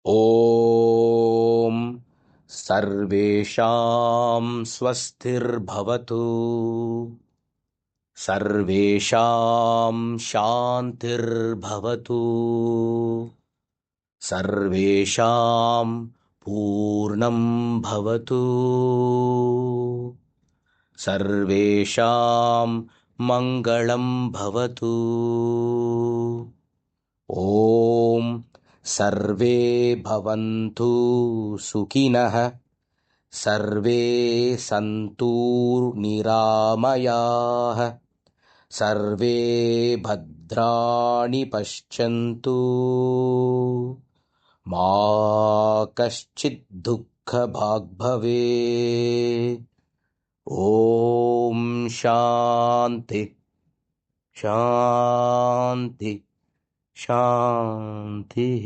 ॐ सर्वेषां स्वस्तिर्भवतु, सर्वेषां शान्तिर्भवतु, सर्वेषां पूर्णं भवतु, सर्वेषां मङ्गलं भवतु। ॐ सर्वे भवन्तु सुखिनः, सर्वे सन्तु निरामयाः, सर्वे भद्राणि पश्यन्तु, मा कश्चित् दुःखभाग् भवेत्। ॐ शान्ति शान्ति शान्तिः।